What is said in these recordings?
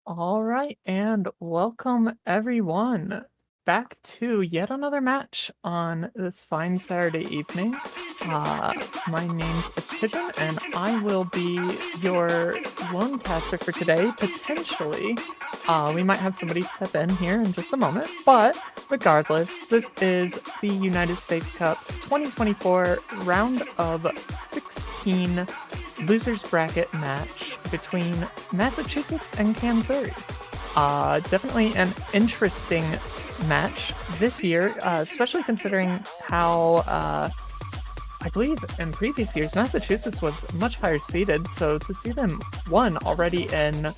All right, and welcome everyone back to yet another match on this fine Saturday evening. My name's It's Pigeon, and I will be your lone caster for today. Potentially, we might have somebody step in here in just a moment, but regardless, this is the United States Cup 2024 round of 16 losers bracket match between Massachusetts and Kanssouri. Definitely an interesting match this year, especially considering how I believe in previous years Massachusetts was much higher seeded. So to see them one already in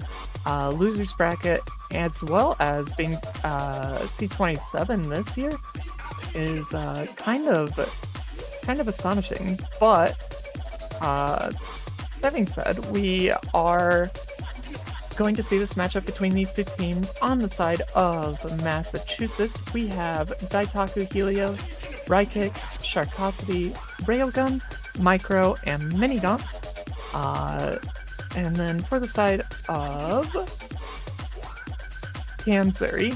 losers bracket as well as being C27 this year is kind of astonishing. But that being said, we are going to see this matchup between these two teams. On the side of Massachusetts, we have Daitaku Helios, Rykick, Sharkosity, Railgun, Micro, and Minigaunt. And then for the side of Kanssouri,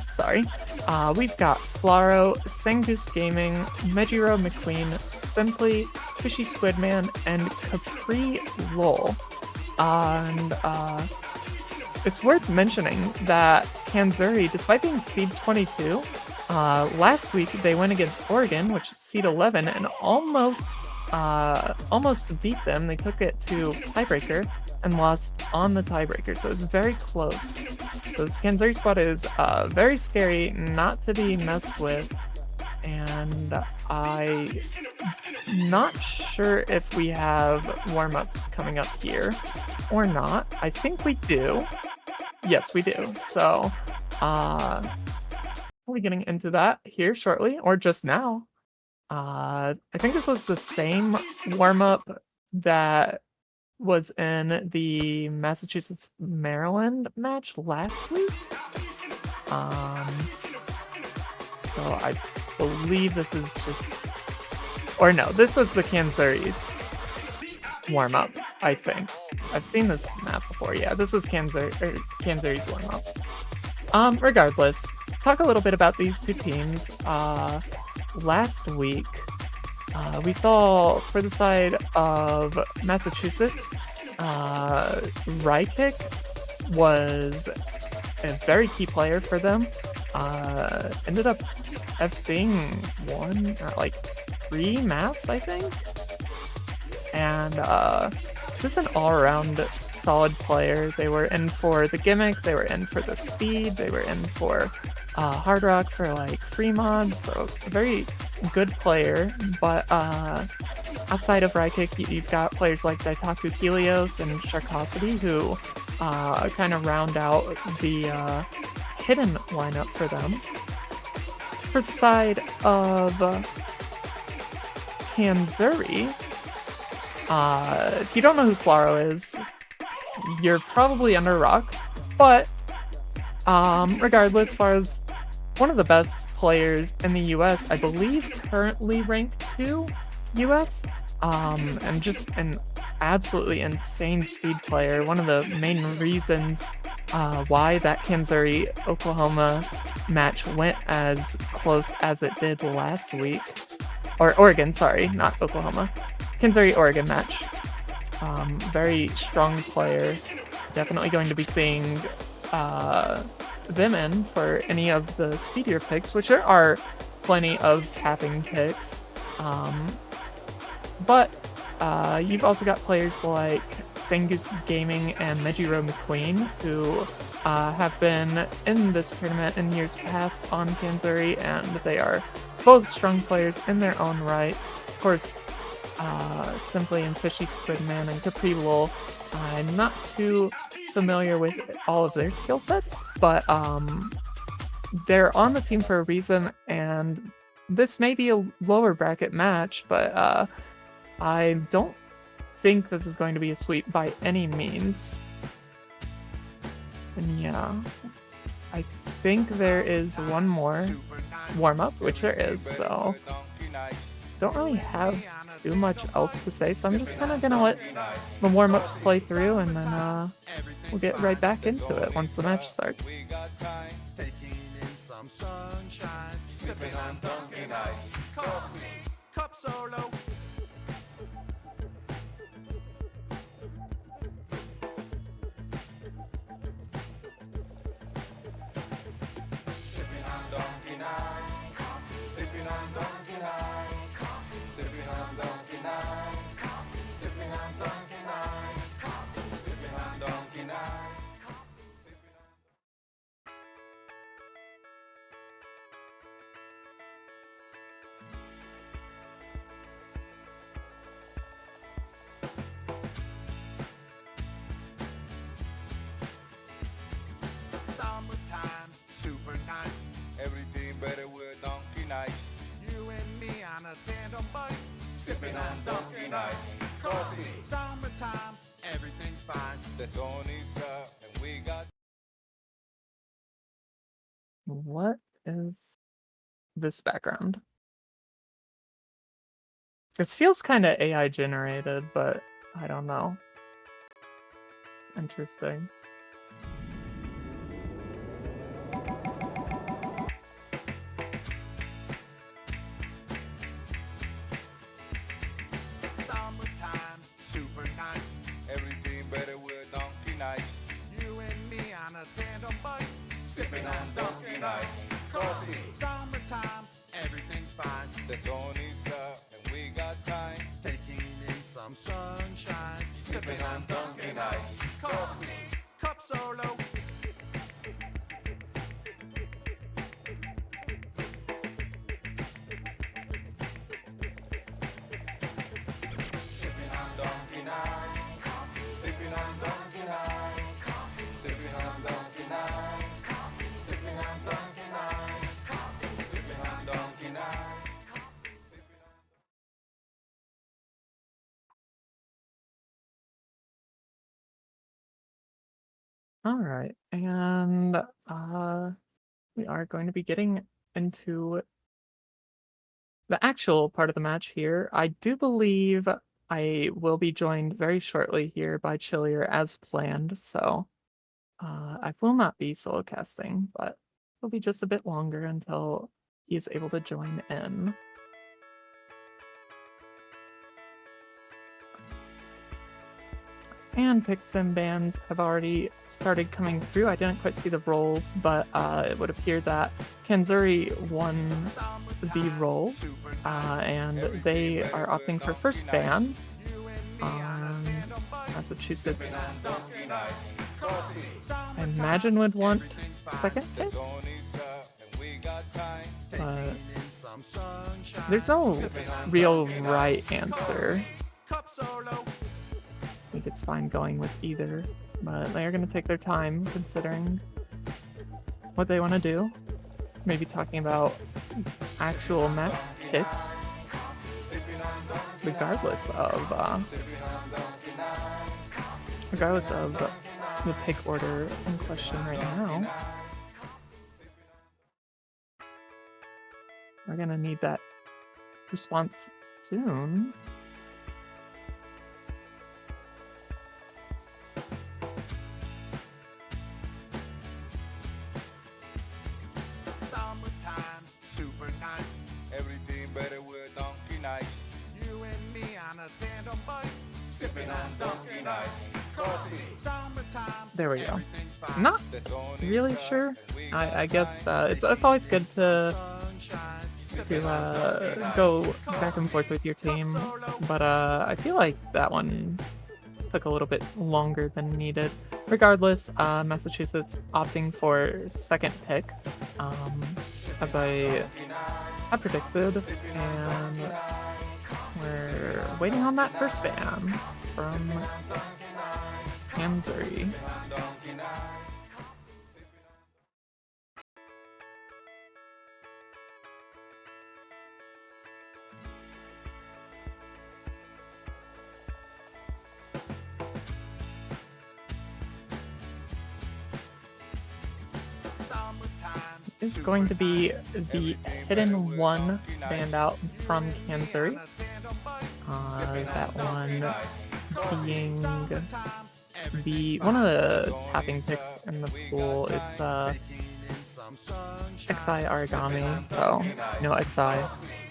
we've got Flaro, Sengoose Gaming, Mejiro McQueen, Simply, Fishy Squidman, and Capri Lol. And it's worth mentioning that Kanssouri, despite being seed 22, last week they went against Oregon, which is seed 11, and almost beat them. They took it to tiebreaker and lost on the tiebreaker, so it was very close. So this Kanssouri squad is very scary, not to be messed with, and I'm not sure if we have warm-ups coming up here or not. I think we do. Yes, we do. So, we'll be getting into that here shortly, or just now. I think this was the same warm-up that was in the Massachusetts-Maryland match last week. So I believe this is just... Or no, this was the Kanssouri's warm-up, I think. I've seen this map before. Yeah, this was Kanssouri's warm-up. Regardless, talk a little bit about these two teams. Last week, we saw for the side of Massachusetts, Rykick was a very key player for them. Ended up FCing like 3 maps, I think. And just an all-around solid player. They were in for the gimmick, they were in for the speed, they were in for hard rock for like free mods, so a very good player. But outside of Rykick, you've got players like Daitaku Helios and Sharkosity who kind of round out the hidden lineup for them. For the side of Kanssouri, if you don't know who Flaro is, you're probably under a rock, but regardless, Flaro's one of the best players in the US, I believe currently ranked 2 US, and just an absolutely insane speed player. One of the main reasons why that Kanssouri Oklahoma match went as close as it did last week, or Oregon, sorry, not Oklahoma. Kanssouri Oregon match. Very strong player. Definitely going to be seeing them in for any of the speedier picks, which there are plenty of capping picks. But you've also got players like Sengoose Gaming and Mejiro McQueen, who have been in this tournament in years past on Kanssouri, and they are both strong players in their own rights. Of course, Simply and Fishy Squidman and Capri Lol, I'm not too familiar with all of their skill sets, but they're on the team for a reason, and this may be a lower bracket match, but I don't think this is going to be a sweep by any means. And yeah, I think there is one more warm-up, which there is, so don't really have too much else to say, so I'm just kind of gonna let the warm-ups play through and then we'll get right back into it once the match starts. Taking in some sunshine, sipping on Dunkin' Ice coffee, cup solo. Sipping on Dunkin' Ice, sipping on Dunkin' Ice, sipping on Dunkin' Ice, sipping on Dunkin' Ice, sipping on Dunkin' Ice. Summertime, super nice. Everything better with Dunkin' Ice. You and me on a tandem bike, sipping on Dunkin' Ice Coffee. Summertime, everything's fine. The sun is up and we got What is this background? This feels kind of AI generated, but I don't know. Interesting. Summertime, super nice. everything better with Dunkin' Ice. You and me on a tandem bike, sipping on Dunkin' Ice Coffee. Summertime, everything's fine. The sun is up and we got time. Taking in some sunshine, sipping on Dunkin' Ice coffee, cup solo. Sipping on Dunkin' Ice, sipping on Dunkin' Ice, sipping on Dunkin' Ice, sipping on Dunkin' Ice, sipping on Dunkin' Ice. All right, and we are going to be getting into the actual part of the match here. I do believe I will be joined very shortly here by Chillier as planned, so I will not be solo casting, but it'll be just a bit longer until he's able to join in. And picks and bans have already started coming through. I didn't quite see the roles, but it would appear that Kanssouri won the roles, and they are opting for first ban. Massachusetts, I imagine, would want second pick, but there's no real right answer. I think it's fine going with either, but they're going to take their time considering what they want to do. Maybe talking about actual map picks, regardless of the pick order in question right now. We're going to need that response soon. Summertime, super nice. Everything better with Dunkin' Ice. You and me on a tandem bike, sipping on Dunkin' Ice coffee. Summertime, There we go. everything's fine. Not The sun is really up sure. and we I guess it's always good to go back and forth with your team, but I feel like that one took a little bit longer than needed. Regardless, Massachusetts opting for second pick, as I had predicted, and we're waiting on that first ban from Kanssouri. Is going to be the Hidden One banned out from Kanssouri. That one being one of the tapping picks in the pool. It's XI Origami, so you know XI.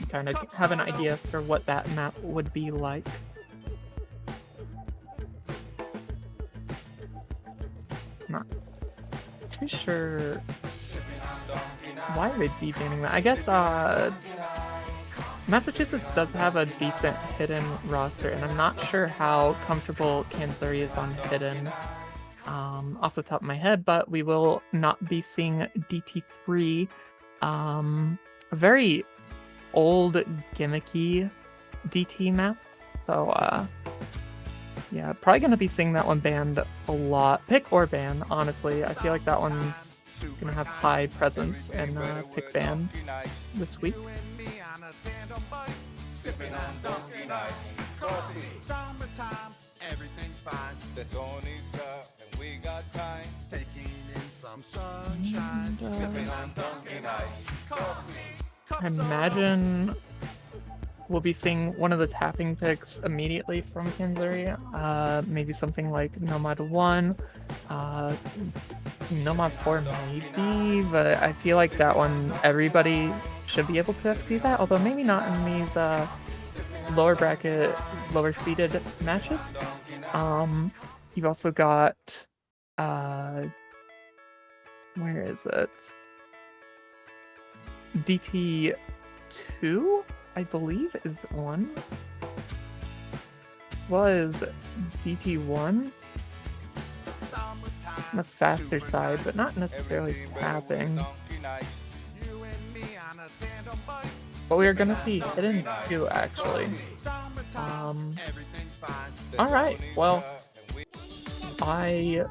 Kind of have an idea for what that map would be like. Not too sure why they'd be banning that. I guess Massachusetts does have a decent hidden roster, and I'm not sure how comfortable Kanssouri is on hidden off the top of my head, but we will not be seeing DT3. A very old, gimmicky DT map. So, yeah, probably going to be seeing that one banned a lot. Pick or ban, honestly. I feel like that one's going to have high presence in pick ban this week. Sipping on donkey nice coffee. Summertime, everything's fine. The sun is up and we got time. Taking in some sunshine. Sipping on donkey nice coffee. I imagine we'll be seeing one of the tapping picks immediately from Kanssouri. Maybe something like Nomad 1. Nomad 4 maybe, but I feel like that one everybody should be able to see that, although maybe not in these lower bracket, lower seeded matches. You've also got where is it? DT2, I believe, is one. Was DT1 on the faster side, but not necessarily tapping. But we are gonna see hidden 2 actually. Alright, well, I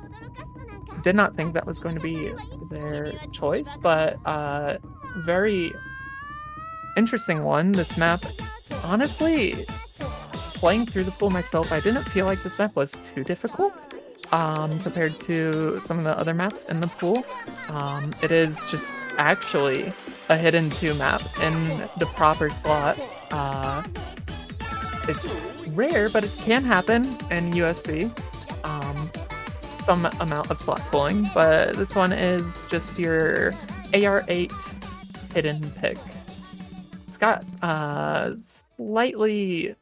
did not think that was going to be their choice, but very interesting one. This map, honestly, playing through the pool myself, I didn't feel like this map was too difficult compared to some of the other maps in the pool. It is just actually a hidden 2 map in the proper slot. It's rare, but it can happen in USC. Some amount of slot pulling, but this one is just your AR8 hidden pick. It's got slightly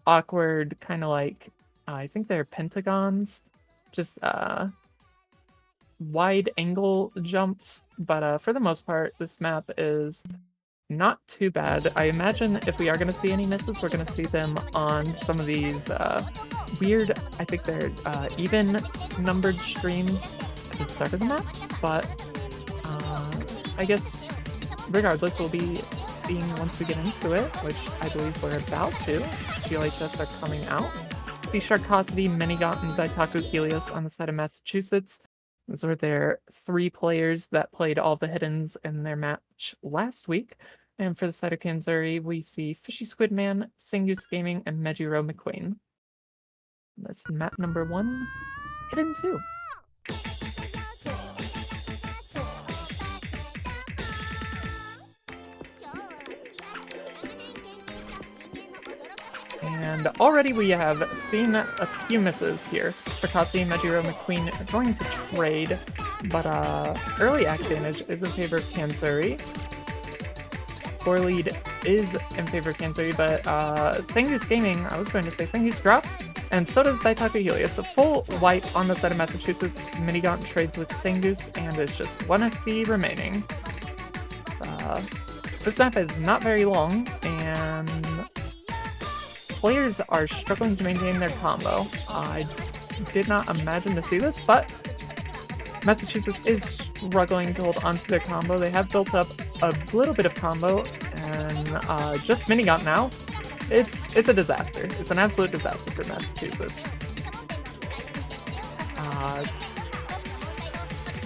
awkward, kind of like, I think they're pentagons, just wide angle jumps, but for the most part, this map is not too bad. I imagine if we are going to see any misses, we're going to see them on some of these weird, I think they're even numbered streams at the start of the map, but I guess regardless, we'll be seeing once we get into it, which I believe we're about to. GLHS are coming out. See Sharkosity, Minigot, and Daitaku Helios on the side of Massachusetts. Those were their 3 players that played all the hiddens in their match last week. And for the side of Kanssouri, we see Fishy Squidman, Sangoose Gaming, and Mejiro McQueen. That's map number 1, hidden 2. And already we have seen a few misses here. Prakasi and Mejiro McQueen are going to trade, but early act damage is in favor of Kanssouri. Core lead is in favor of Kanssouri, but Sangoose Gaming, I was going to say Sangoose drops, and so does Daitaku Helios. A full wipe on the side of Massachusetts. Minigot trades with Sangoose, and it's just 1 FC remaining. This map is not very long, and players are struggling to maintain their combo. I did not imagine to see this, but Massachusetts is struggling to hold onto their combo. They have built up a little bit of combo, and just Minigot now, it's a disaster. It's an absolute disaster for Massachusetts.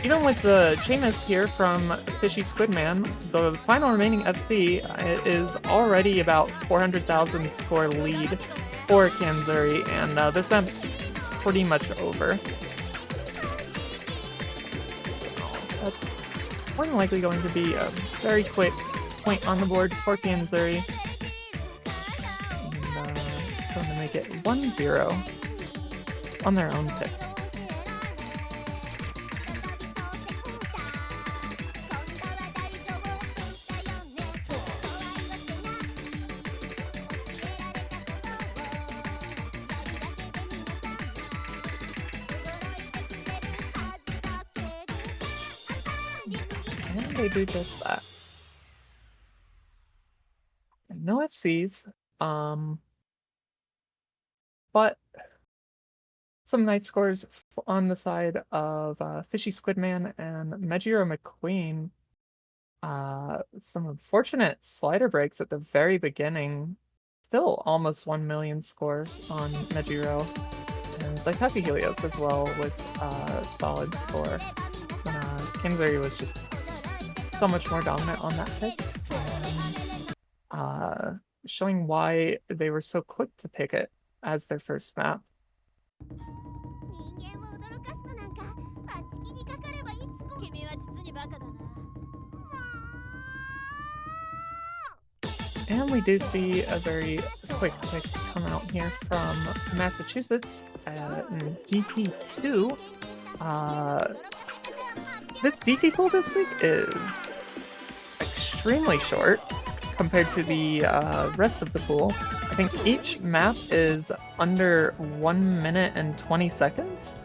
Even with the chainless here from Fishy Squidman, the final remaining FC is already about 400,000 score lead for Kanssouri, and this map's pretty much over. That's more than likely going to be a very quick point on the board for Kanssouri. And going to make it 1-0 on their own pick. they do just that. No FCs, but some nice scores on the side of Fishy Squidman and Mejiro McQueen. Some unfortunate slider breaks at the very beginning. Still almost 1 million scores on Mejiro. And Daitaka Helios as well with a solid score. Kanssouri was just so much more dominant on that pick. And, showing why they were so quick to pick it as their first map. And we do see a very quick pick come out here from Massachusetts in DT2. This DT pool this week is extremely short compared to the rest of the pool. I think each map is under 1 minute and 20 seconds,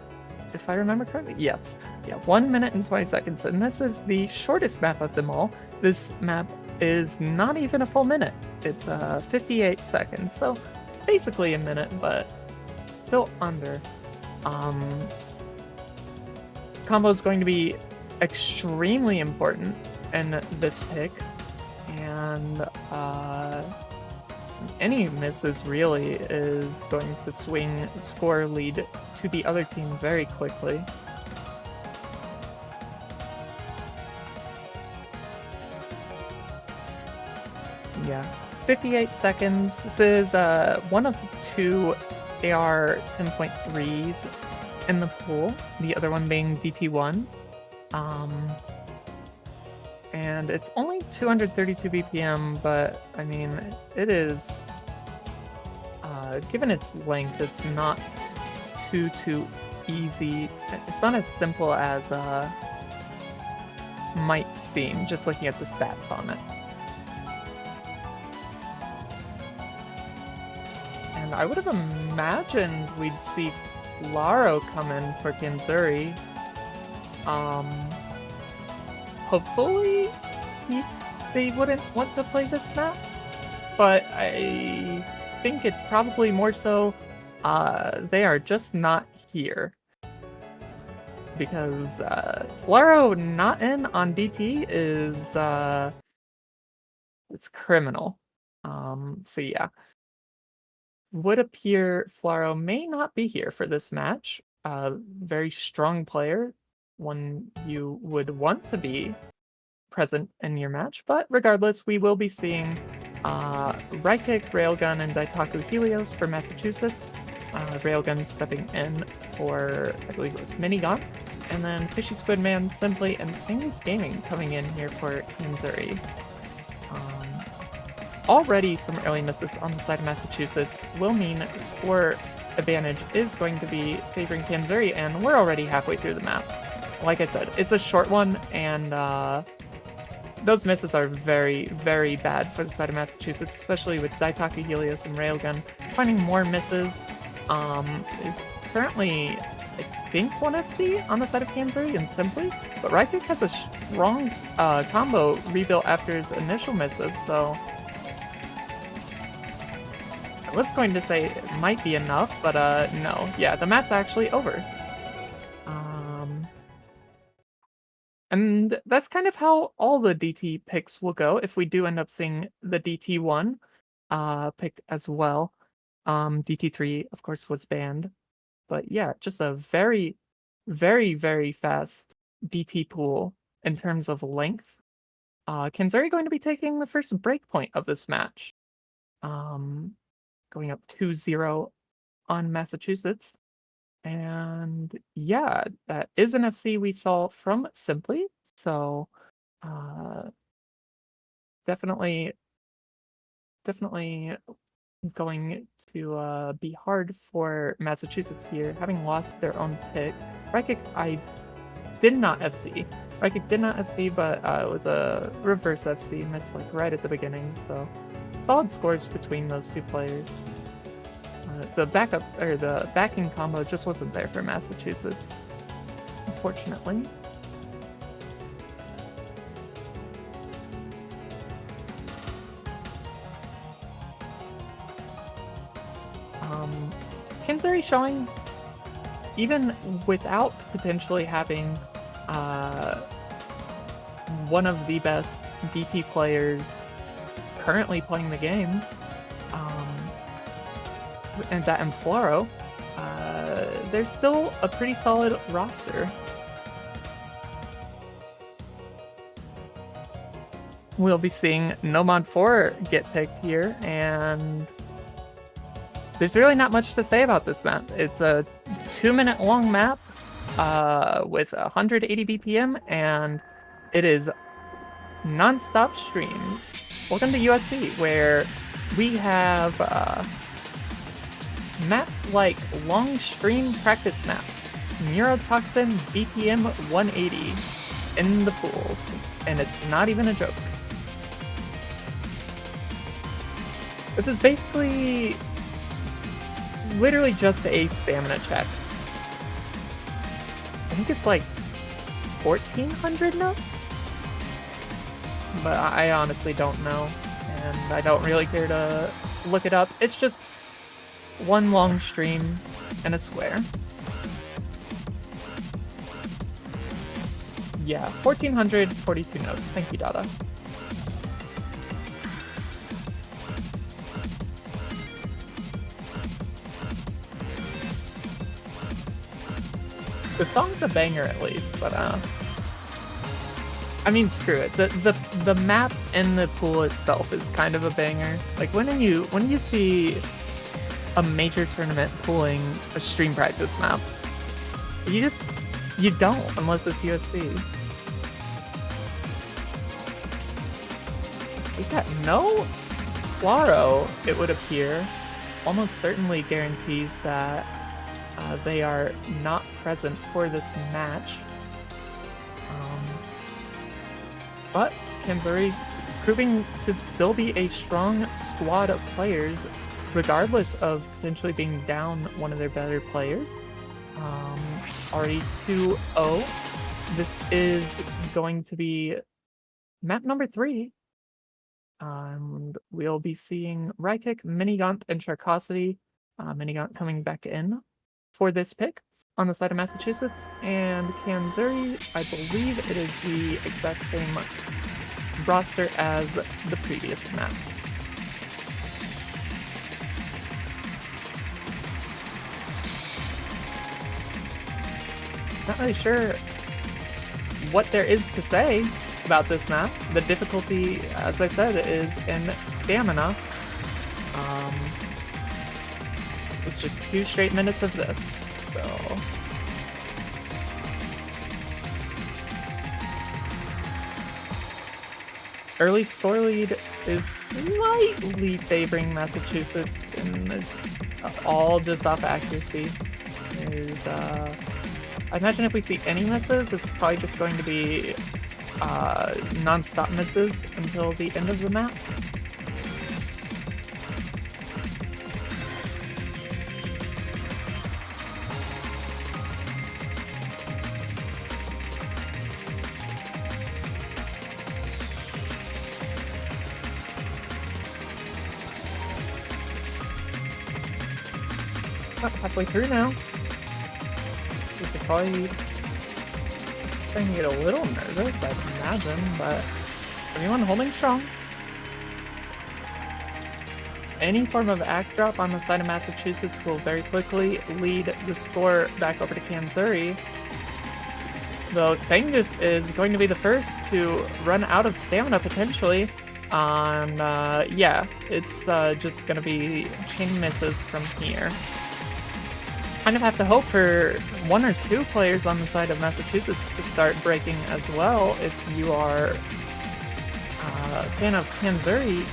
if I remember correctly. Yes, yeah, 1 minute and 20 seconds, and this is the shortest map of them all. This map is not even a full minute. It's 58 seconds, so basically a minute, but still under. Combo is going to be extremely important in this pick, and any misses really is going to swing score lead to the other team very quickly. Yeah, 58 seconds. This is one of the two AR 10.3s in the pool, the other one being DT1. And it's only 232 BPM, but I mean, it is, given its length, it's not too easy. It's not as simple as might seem, just looking at the stats on it. And I would have imagined we'd see Flaro come in for Kanssouri. Hopefully they wouldn't want to play this map, but I think it's probably more so they are just not here. Because Flaro not in on DT is it's criminal. So yeah. Would appear Flaro may not be here for this match. Very strong player, one you would want to be present in your match, but regardless, we will be seeing Rykick, Railgun, and Daitaku Helios for Massachusetts. Railgun stepping in for, I believe it was Minigon, and then Fishy Squidman, Simply, and Singus Gaming coming in here for Kanssouri. Already some early misses on the side of Massachusetts will mean score advantage is going to be favoring Kanssouri, and we're already halfway through the map. Like I said, it's a short one, and those misses are very, very bad for the side of Massachusetts, especially with Daitaka Helios and Railgun. Finding more misses is currently, I think, 1 FC on the side of Kanssouri and Simply, but Rykick has a strong combo rebuilt after his initial misses, so I was going to say it might be enough, but no. Yeah, the map's actually over. And that's kind of how all the DT picks will go if we do end up seeing the DT1 picked as well. DT3, of course, was banned. But yeah, just a very, very, very fast DT pool in terms of length. Kanssouri going to be taking the first break point of this match. Going up 2-0 on Massachusetts. And yeah, that is an FC we saw from Simply. So definitely going to be hard for Massachusetts here, having lost their own pick. Rykick, I did not FC. Rykick did not FC, but it was a reverse FC, missed like right at the beginning. So solid scores between those two players. The backup or the backing combo just wasn't there for Massachusetts, unfortunately. Kanssouri showing, even without potentially having uh, one of the best DT players currently playing the game, and that and Floro, there's still a pretty solid roster. We'll be seeing No Mod 4 get picked here, and there's really not much to say about this map. It's a 2-minute long map with 180 BPM, and it is non-stop streams. Welcome to USC, where we have maps like long stream practice maps, Neurotoxin BPM 180 in the pools, and it's not even a joke. This is basically literally just a stamina check. I think it's like 1400 notes? But I honestly don't know, and I don't really care to look it up. It's just one long stream and a square. Yeah, 1442 notes. Thank you, Dada. The song's a banger at least, but I mean, screw it. The map and the pool itself is kind of a banger. Like when do you see a major tournament pulling a stream practice map? You don't unless it's USC. We got no Floro, it would appear. Almost certainly guarantees that they are not present for this match. But Kanssouri proving to still be a strong squad of players, regardless of potentially being down one of their better players. Already 2-0. This is going to be map number 3. And we'll be seeing Rykick, Minigaunt, and Sharkosity. Minigaunt coming back in for this pick on the side of Massachusetts, and Kanssouri, I believe it is the exact same roster as the previous map. Not really sure what there is to say about this map. The difficulty, as I said, is in stamina. It's just 2 straight minutes of this, so... Early score lead is slightly favoring Massachusetts, and it's all just off accuracy. I imagine if we see any misses, it's probably just going to be non-stop misses until the end of the map. About halfway through now. We should probably starting to get a little nervous, I'd imagine, but everyone holding strong. Any form of act drop on the side of Massachusetts will very quickly lead the score back over to Kanssouri. Though Sangus is going to be the first to run out of stamina potentially. Yeah, it's just gonna be chain misses from here. Kind of have to hope for 1 or 2 players on the side of Massachusetts to start breaking as well if you are a fan of Kanssouri.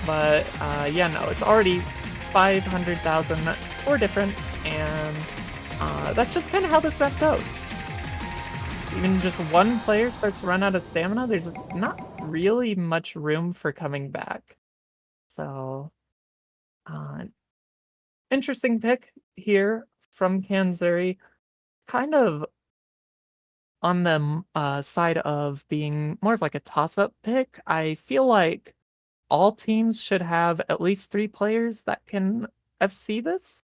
But yeah, no, it's already 500,000 score difference, and that's just kind of how this map goes. Even just one player starts to run out of stamina, there's not really much room for coming back. So, interesting pick here from Kanssouri. Kind of on the side of being more of like a toss-up pick. I feel like all teams should have at least 3 players that can FC this.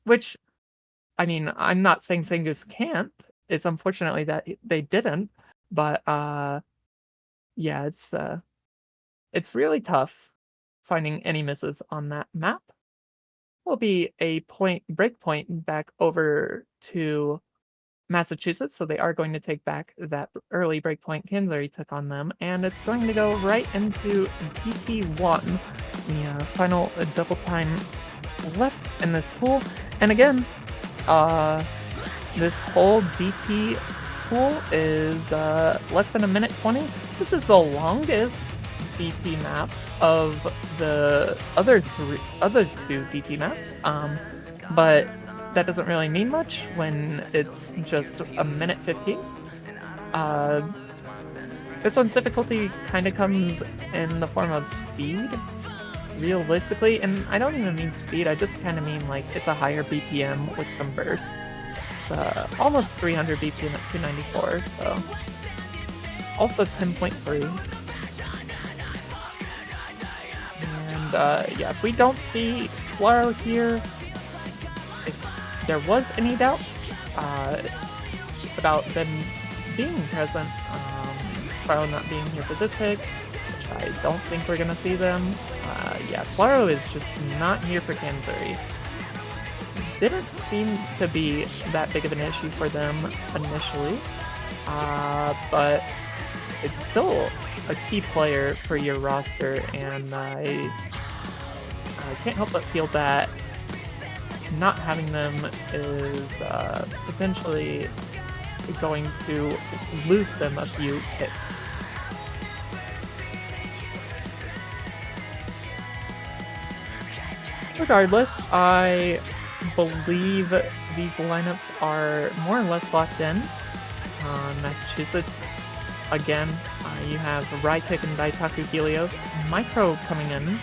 which, I mean, I'm not saying Sengus can't. It's unfortunately that they didn't, but yeah, it's really tough finding any misses on that map. Will be a break point back over to Massachusetts, so they are going to take back that early breakpoint Kanssouri took on them, and it's going to go right into DT1, the final double time left in this pool. And again, this whole DT pool is less than a minute 20. This is the longest DT map of the other two DT maps, but that doesn't really mean much when it's just a minute 15. This one's difficulty kind of comes in the form of speed, realistically, and I don't even mean speed, I just kind of mean like it's a higher BPM with some burst. Almost 300 BPM at 294, so also 10.3. And yeah, if we don't see Flaro here, if there was any doubt about them being present, Flaro not being here for this pick, which I don't think we're gonna see them. Yeah, Flaro is just not here for Kanssouri. Didn't seem to be that big of an issue for them initially, but it's still a key player for your roster, and I can't help but feel that not having them is potentially going to lose them a few hits. Regardless, I believe these lineups are more or less locked in. Massachusetts, again, you have Raikick and Daitaku Helios. Micro coming in,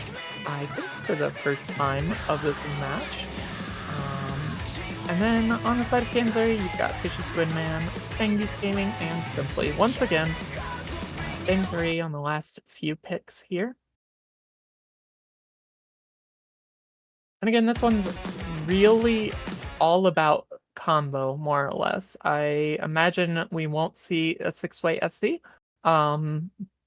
I think, for the first time of this match. And then on the side of Kanssouri, you've got Fishy Squidman, Sengus Gaming, and Simply. Once again, same three on the last few picks here. And again, this one's really all about combo, more or less. I imagine we won't see a 6-way FC,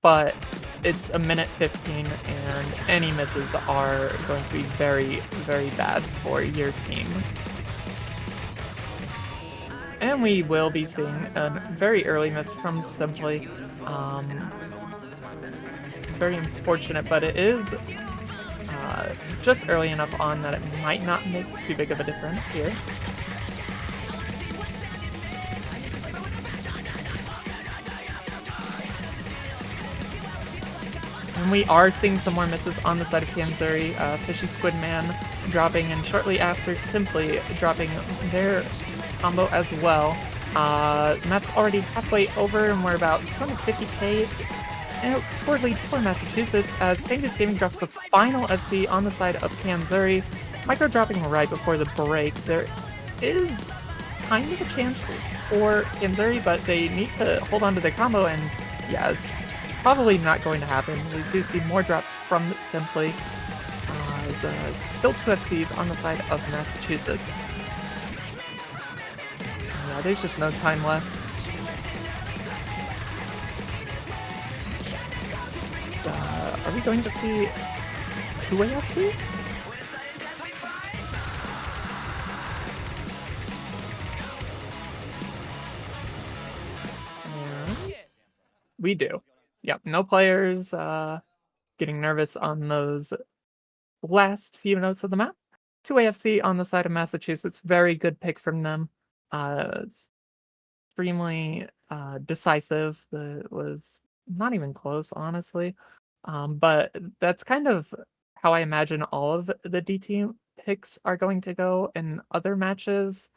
but it's a minute 15, and any misses are going to be very, very bad for your team. And we will be seeing a very early miss from Simply. Very unfortunate, but it is just early enough on that it might not make too big of a difference here. And we are seeing some more misses on the side of Kanssouri. Fishy Squidman dropping, and shortly after Simply dropping their combo as well. Map's already halfway over, and we're about 250k outscored lead for Massachusetts as Sengus Gaming drops the final FC on the side of Kanssouri. Micro dropping right before the break. There is kind of a chance for Kanssouri, but they need to hold on to their combo, and yeah, it's probably not going to happen. We do see more drops from Simply. Still 2 FCs on the side of Massachusetts. Yeah, there's just no time left. Are we going to see 2-way FC? And we do. Yep, no players getting nervous on those last few notes of the map. 2-way FC on the side of Massachusetts. Very good pick from them. Extremely decisive. It was not even close, honestly. But that's kind of how I imagine all of the DT picks are going to go in other matches,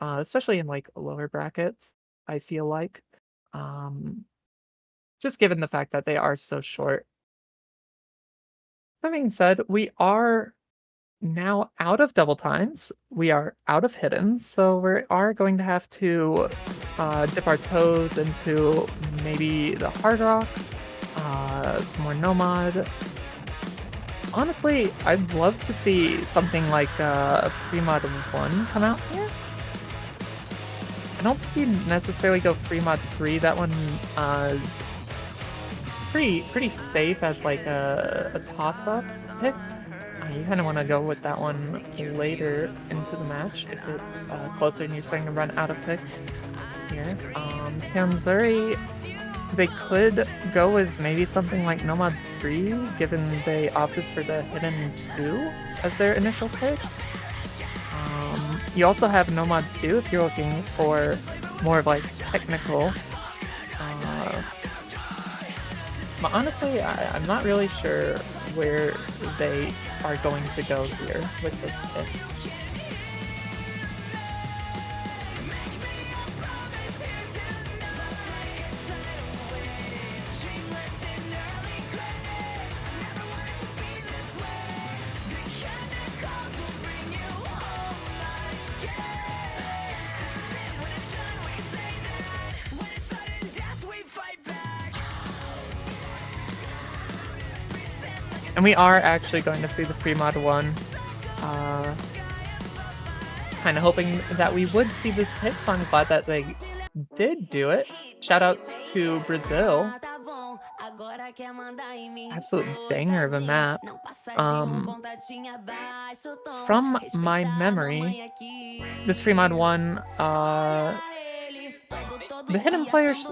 especially in like lower brackets, I feel like. Just given the fact that they are so short. That being said, we are now out of double times. We are out of hidden, so we are going to have to dip our toes into maybe the hard rocks, some more nomad, Honestly, I'd love to see something like Free Mod 1 come out here. I don't think you'd necessarily go Free Mod 3. That one is pretty safe as like a toss-up pick. You kind of want to go with that one later into the match if it's closer and you're starting to run out of picks here. Kanssouri, they could go with maybe something like Nomad 3, given they opted for the Hidden 2 as their initial pick. You also have Nomad 2 if you're looking for more of like technical. But honestly, I'm not really sure where they are going to go here with this pick. And we are actually going to see the Free Mod 1. Kind of hoping that we would see this pick, so I'm glad that they did do it. Shoutouts to Brazil. Absolute banger of a map. From my memory, this Free Mod 1, the hidden players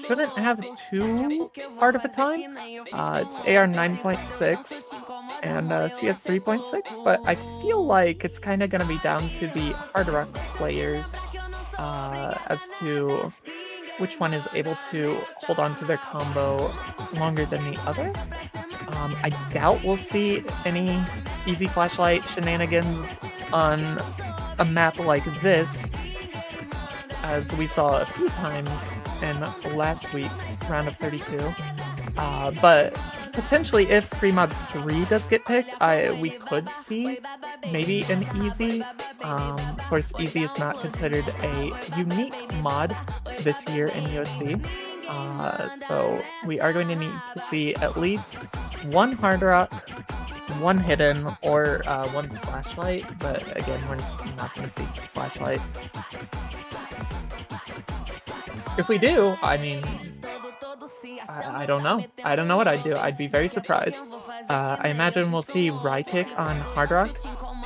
shouldn't have too hard of a time. It's AR 9.6 and CS 3.6, but I feel like it's kind of going to be down to the hard rock players as to which one is able to hold on to their combo longer than the other. I doubt we'll see any easy flashlight shenanigans on a map like this, as we saw a few times in last week's round of 32. But potentially, if Free Mod 3 does get picked, we could see maybe an easy. Of course, easy is not considered a unique mod this year in USC. So we are going to need to see at least one hard rock, one hidden, or one flashlight. But again, we're not going to see flashlight. If we do, I mean, I don't know. I don't know what I'd do. I'd be very surprised. I imagine we'll see Rykick on Hard Rock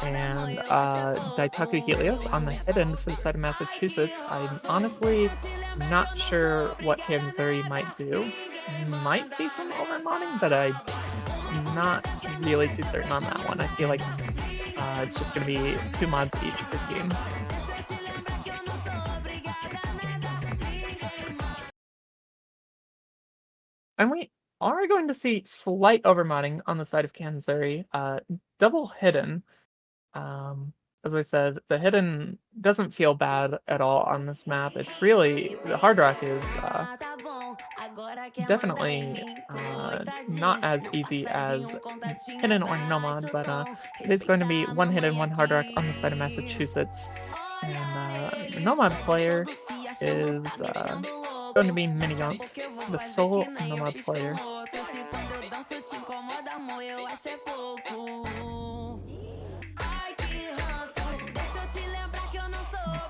and Daitaku Helios on the hidden for the side of Massachusetts. I'm honestly not sure what Kanssouri might do. Might see some overmodding, but I'm not really too certain on that one. I feel like it's just going to be 2 mods each per team. And we are going to see slight overmodding on the side of Kanssouri. Double hidden. As I said, the hidden doesn't feel bad at all on this map. It's really, the hard rock is definitely not as easy as hidden or nomad, but it is going to be 1 hidden, 1 hard rock on the side of Massachusetts. And the nomad player is going to be Minigunk, the sole nomad player.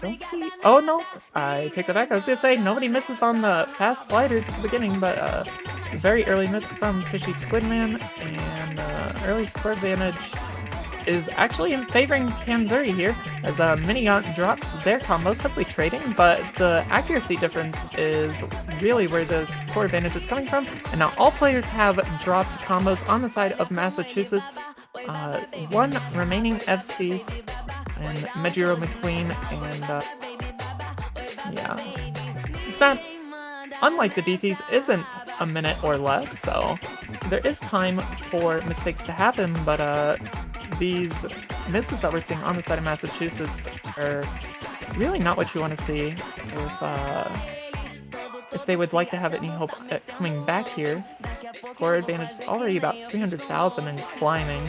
Don't see. Oh no, I take that back. I was gonna say nobody misses on the fast sliders at the beginning, but very early miss from Fishy Squidman, and early score advantage is actually in favoring Kanssouri here, as Minigant drops their combo, simply trading, but the accuracy difference is really where the score advantage is coming from. And now all players have dropped combos on the side of Massachusetts. 1 remaining FC, and Mejiro McQueen, and yeah. This map, unlike the DTs, isn't a minute or less, so there is time for mistakes to happen, but these misses that we're seeing on the side of Massachusetts are really not what you want to see if they would like to have any hope at coming back here. Score advantage is already about 300,000 and climbing.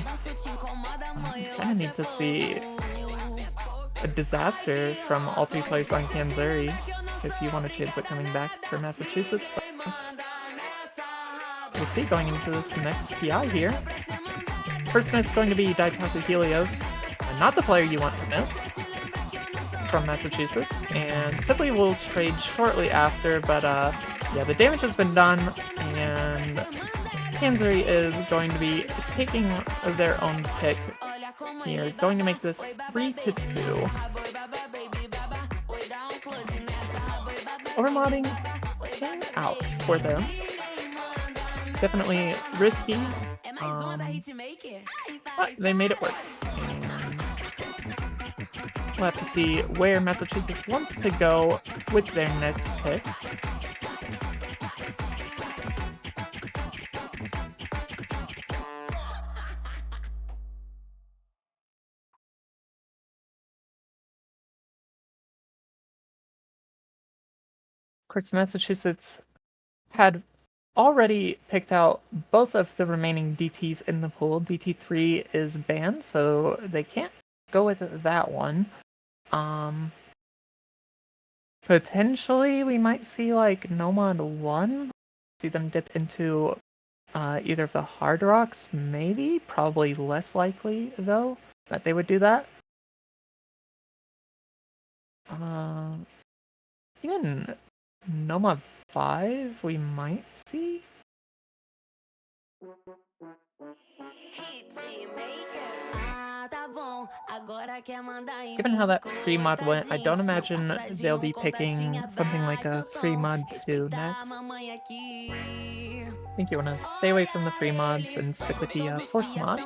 You kind of need to see a disaster from all 3 players on Kanssouri if you want a chance at coming back for Massachusetts. But we'll see going into this next PI here. first miss going to be Daitaku Helios, and not the player you want to miss, from Massachusetts, and Sibley will trade shortly after, but yeah, the damage has been done, and Kanssouri is going to be taking their own pick here, going to make this 3-2. Overmodding came out for them. Definitely risky, but they made it work. And we'll have to see where Massachusetts wants to go with their next pick. Of course, Massachusetts had already picked out both of the remaining DTs in the pool. DT3 is banned, so they can't go with that one. Potentially we might see like Nomad 1, see them dip into either of the Hard Rocks, maybe. Probably less likely though that they would do that. Even Nomad 5 we might see. Given how that free mod went, I don't imagine they'll be picking something like a free mod 2 next. I think you want to stay away from the free mods and stick with the force mods.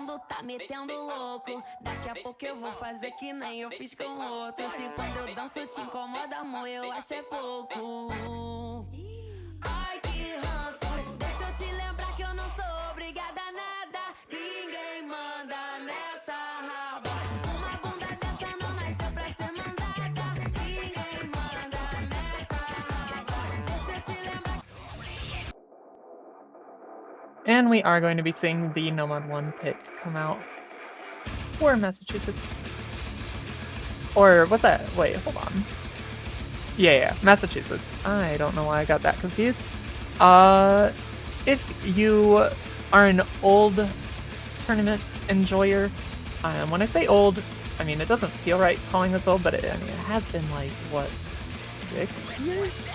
And we are going to be seeing the Nomad 1 pick come out for Massachusetts. Or what's that? Wait, hold on. Yeah, Massachusetts. I don't know why I got that confused. If you are an old tournament enjoyer, when I say old, I mean, it doesn't feel right calling this old, but it has been like, what, 6 years?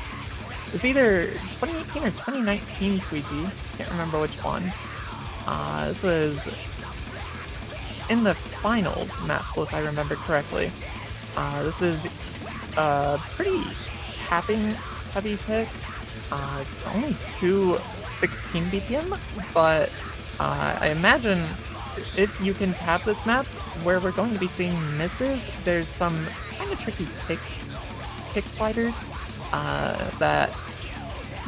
It's either 2018 or 2019, Sweetie. Can't remember which one. This was in the finals map pool, if I remember correctly. This is a pretty tapping heavy pick. It's only 216 BPM, but I imagine if you can tap this map, where we're going to be seeing misses, there's some kind of tricky kick sliders that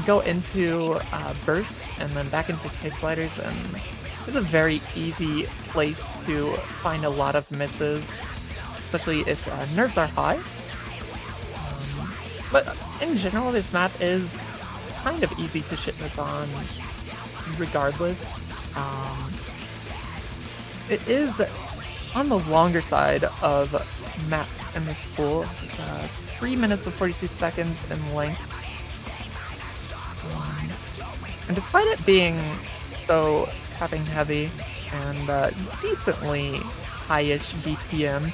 go into bursts and then back into kick sliders, and it's a very easy place to find a lot of misses, especially if nerves are high. But in general, this map is kind of easy to shit miss on regardless. It is on the longer side of maps in this pool. It's 3 minutes and 42 seconds in length. And despite it being so tapping heavy and decently high-ish BPM,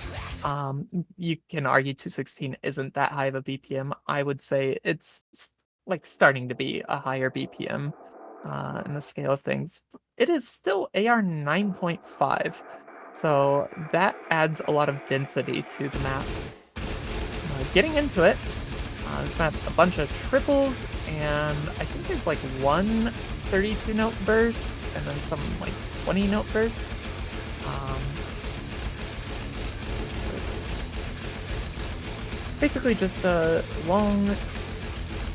you can argue 216 isn't that high of a BPM. I would say it's like starting to be a higher BPM in the scale of things. It is still AR 9.5, so that adds a lot of density to the map. Getting into it, this map's a bunch of triples, and I think there's like one 32-note burst, and then some like 20-note bursts. It's basically just a long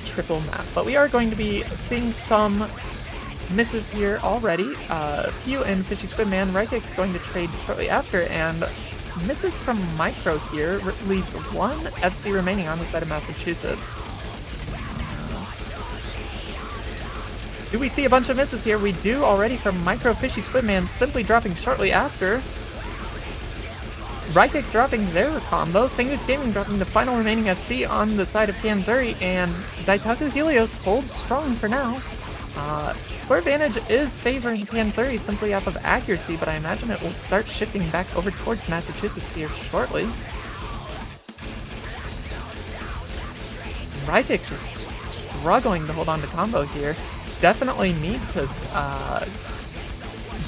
triple map, but we are going to be seeing some misses here already. Few and Fishy Squidman. Rykic's going to trade shortly after, and misses from Micro here leaves one FC remaining on the side of Massachusetts. Do we see a bunch of misses here? We do already from Micro. Fishy Squidman simply dropping shortly after. Rykic dropping their combo. Sangus Gaming dropping the final remaining FC on the side of Kanssouri, and Daitaku Helios holds strong for now. Score advantage is favoring Kanssouri simply off of accuracy, but I imagine it will start shifting back over towards Massachusetts here shortly. Rykick just struggling to hold on to combo here. Definitely need to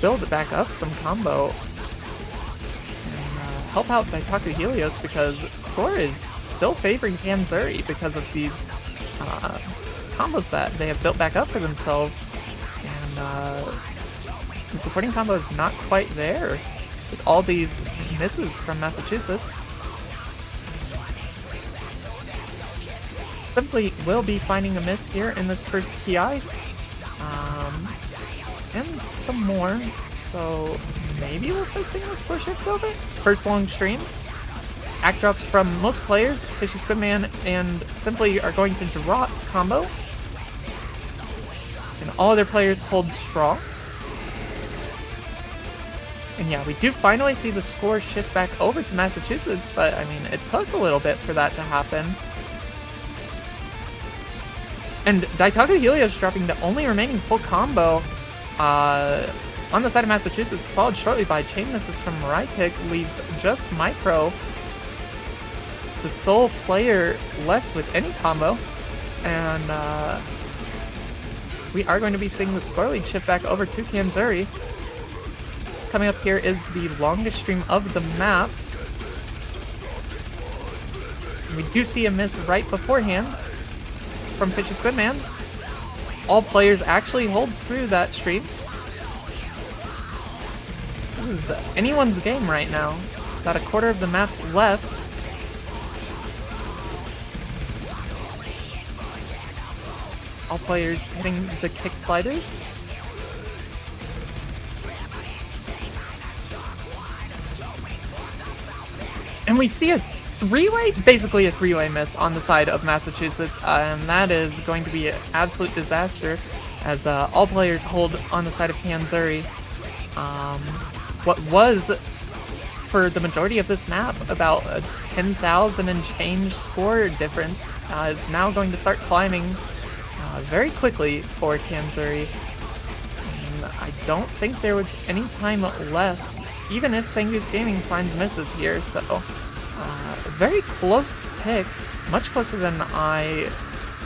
build back up some combo and help out Daitaku Helios, because Score is still favoring Kanssouri because of these combos that they have built back up for themselves, and the supporting combo is not quite there with all these misses from Massachusetts. Simply will be finding a miss here in this first TI, and some more, so maybe we'll start seeing the score shift over. First long stream. Act drops from most players, Fishy Squidman and Simply are going to draw combo. And all other players hold straw. And yeah, we do finally see the score shift back over to Massachusetts, but I mean, it took a little bit for that to happen. And Daitaku Helios dropping the only remaining full combo on the side of Massachusetts, followed shortly by chain misses from Rykick, leaves just Micro. It's the sole player left with any combo, and we are going to be seeing the score lead shift back over to Kanssouri. Coming up here is the longest stream of the map. We do see a miss right beforehand from Fishy Squidman. All players actually hold through that stream. This is anyone's game right now. About a quarter of the map left. All players hitting the kick sliders. And we see a three-way, basically a three-way miss on the side of Massachusetts, and that is going to be an absolute disaster as all players hold on the side of Kanssouri. What was, for the majority of this map, about a 10,000 and change score difference is now going to start climbing very quickly for Kanssouri. And I don't think there was any time left, even if Sangoose Gaming finds misses here, so very close pick, much closer than I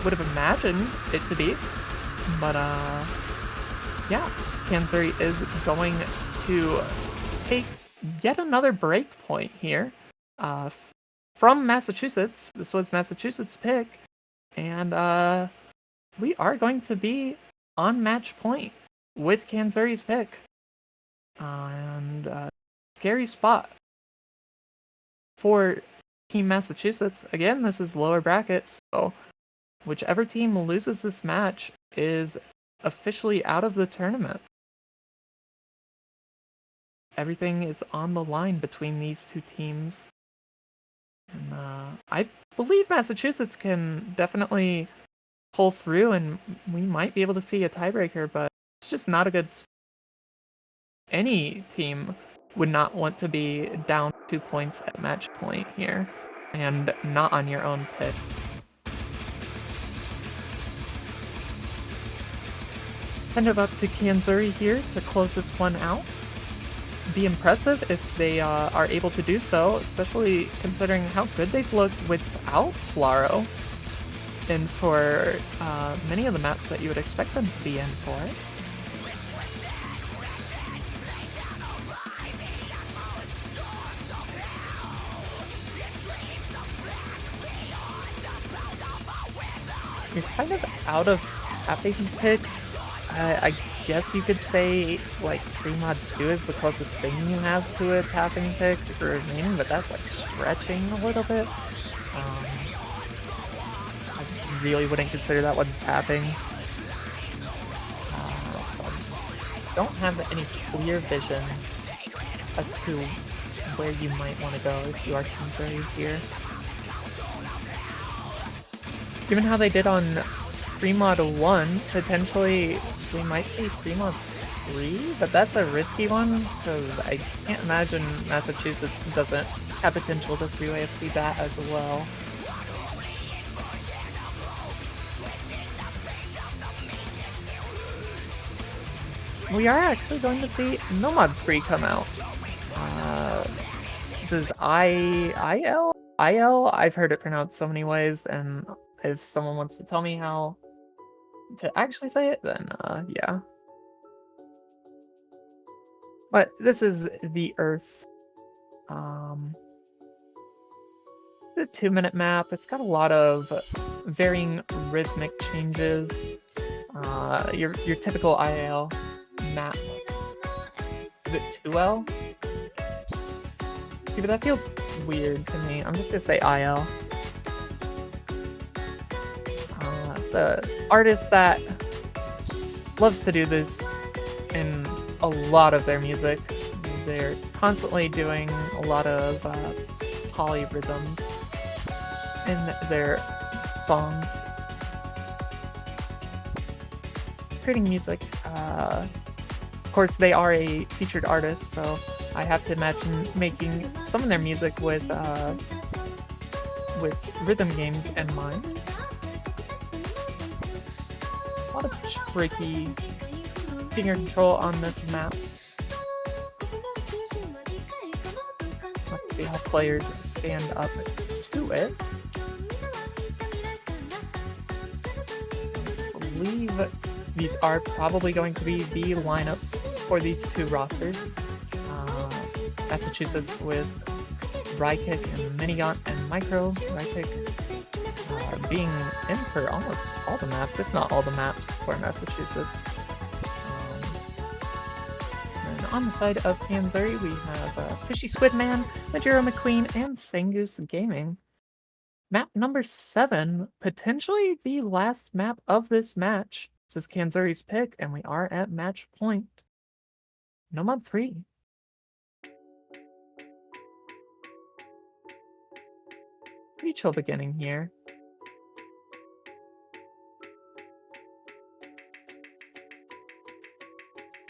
would have imagined it to be. But yeah, Kanssouri is going to take yet another break point here from Massachusetts. This was Massachusetts' pick, and we are going to be on match point with Kanssouri's pick. And scary spot for Team Massachusetts. Again, this is lower brackets, so whichever team loses this match is officially out of the tournament. Everything is on the line between these two teams. And I believe Massachusetts can definitely pull through, and we might be able to see a tiebreaker, but it's just not a good spot. Any team would not want to be down 2 points at match point here, and not on your own pick. Send it up to Kanssouri here to close this one out. Be impressive if they are able to do so, especially considering how good they've looked without Flaro, and for many of the maps that you would expect them to be in for. You're kind of out of tapping picks. I guess you could say like 3mod 2 is the closest thing you have to a tapping pick remaining, but that's like stretching a little bit. I really wouldn't consider that one tapping. So don't have any clear vision as to where you might want to go if you are Kanssouri here. Given how they did on 3mod 1, potentially we might see 3mod 3, but that's a risky one because I can't imagine Massachusetts doesn't have potential to 3-way FC that as well. we are actually going to see Nomad 3 come out. This is IL? IL? I've heard it pronounced so many ways, and if someone wants to tell me how to actually say it, then yeah. But this is the Earth. The 2-minute map. It's got a lot of varying rhythmic changes. Your typical IL map. Is it 2L? See, but that feels weird to me. I'm just gonna say IL. It's an artist that loves to do this in a lot of their music. They're constantly doing a lot of polyrhythms in their songs. Creating music. Of course, they are a featured artist, so I have to imagine making some of their music with rhythm games in mind. A lot of tricky finger control on this map. Let's see how players stand up to it. I believe these are probably going to be the lineups for these two rosters. Massachusetts with Rykick and Minigaunt and Micro. Rykick being in for almost all the maps, if not all the maps for Massachusetts. And on the side of Kanssouri, we have Fishy Squidman, Majiro McQueen, and Sangoose Gaming. Map number 7, potentially the last map of this match. This is Kanssouri's pick, and we are at match point. Nomad 3. Pretty chill beginning here.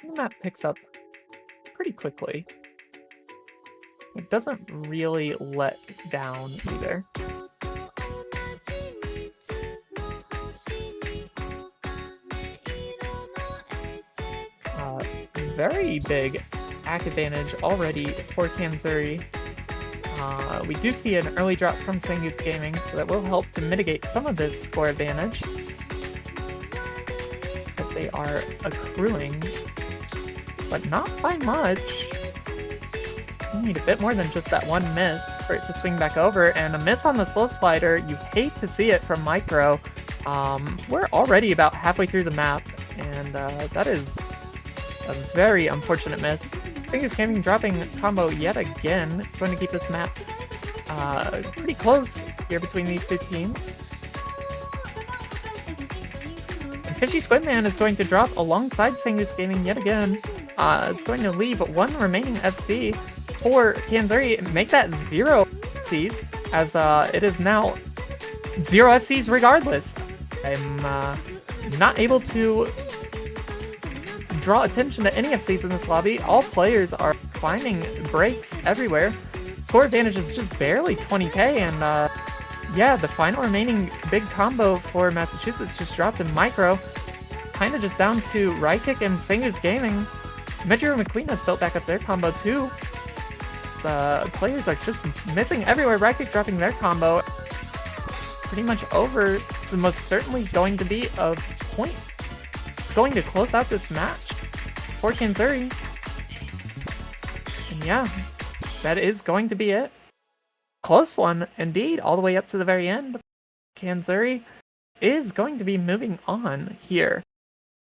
The map picks up pretty quickly. It doesn't really let down either. Very big act advantage already for Kanssouri. We do see an early drop from Sangoose Gaming, so that will help to mitigate some of this score advantage that they are accruing, but not by much. You need a bit more than just that one miss for it to swing back over, and a miss on the slow slider. You hate to see it from Micro. We're already about halfway through the map, and that is a very unfortunate miss. Sangoose Gaming dropping combo yet again. It's going to keep this map pretty close here between these two teams. And Fishy Squidman is going to drop alongside Sangoose Gaming yet again. It's going to leave one remaining FC for Kanssouri. Make that 0 FCs, as it is now 0 FCs regardless. I'm not able to draw attention to any FCs in this lobby. All players are finding breaks everywhere. Score advantage is just barely 20k, and yeah, the final remaining big combo for Massachusetts just dropped in Micro. Kind of just down to Rykick and Sangoose Gaming. Majiro McQueen has built back up their combo too. Players are just missing everywhere. Rykick dropping their combo. Pretty much over. It's most certainly going to be a point. Going to close out this match for Kanssouri. And yeah, that is going to be it. Close one, indeed, all the way up to the very end. Kanssouri is going to be moving on here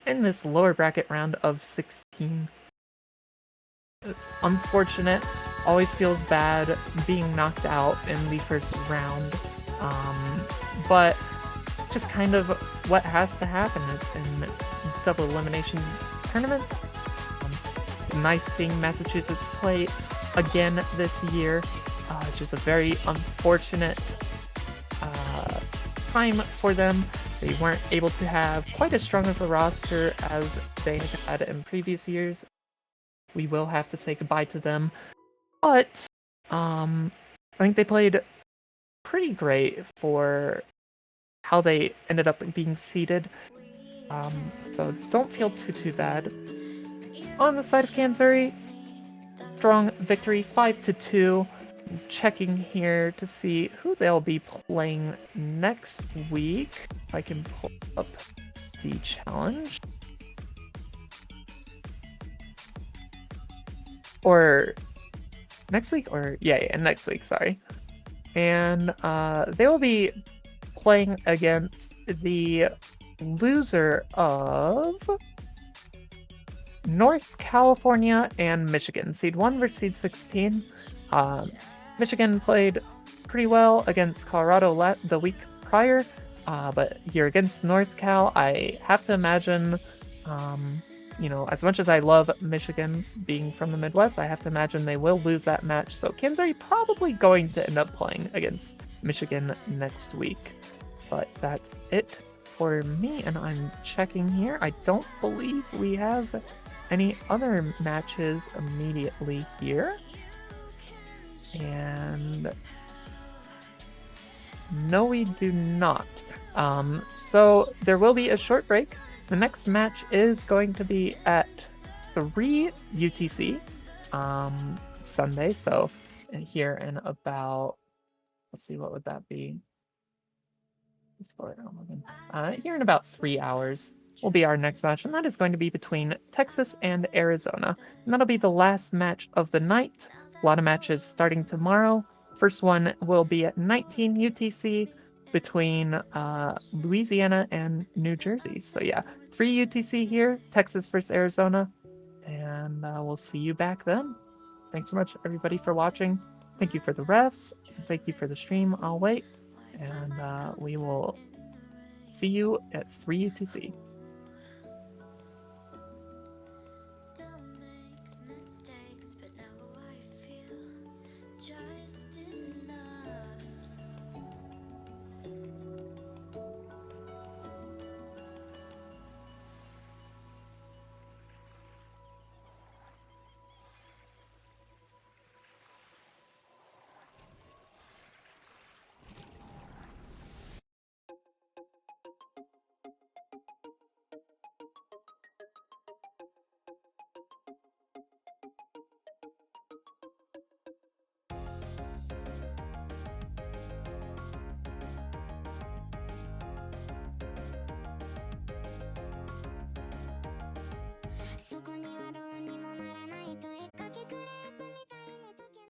in this lower bracket round of 16. It's unfortunate. Always feels bad being knocked out in the first round. But just kind of what has to happen in double elimination tournaments. It's nice seeing Massachusetts play again this year. Just a very unfortunate time for them. They weren't able to have quite as strong of a roster as they had in previous years. We will have to say goodbye to them. But I think they played pretty great for how they ended up being seeded. So don't feel too bad. on the side of Kanssouri. Strong victory, 5-2. I'm checking here to see who they'll be playing next week. If I can pull up the challenge. Or next week? Or yeah, next week, sorry. And they will be playing against the loser of North California and Michigan. Seed 1 versus Seed 16. Michigan played pretty well against Colorado the week prior, but here against North Cal, I have to imagine, as much as I love Michigan being from the Midwest, I have to imagine they will lose that match. So Kanssouri probably going to end up playing against Michigan next week. But that's it for me, and I'm checking here. I don't believe we have any other matches immediately here. And no, we do not. So there will be a short break. The next match is going to be at 3 UTC Sunday. So here in about, let's see, what would that be? Here in about 3 hours will be our next match, and that is going to be between Texas and Arizona. And that'll be the last match of the night. A lot of matches starting tomorrow. First one will be at 19 UTC between Louisiana and New Jersey. So yeah, 3 UTC here, Texas versus Arizona, and we'll see you back then. Thanks so much, everybody, for watching. Thank you for the refs. Thank you for the stream. I'll wait. And we will see you at 3 UTC.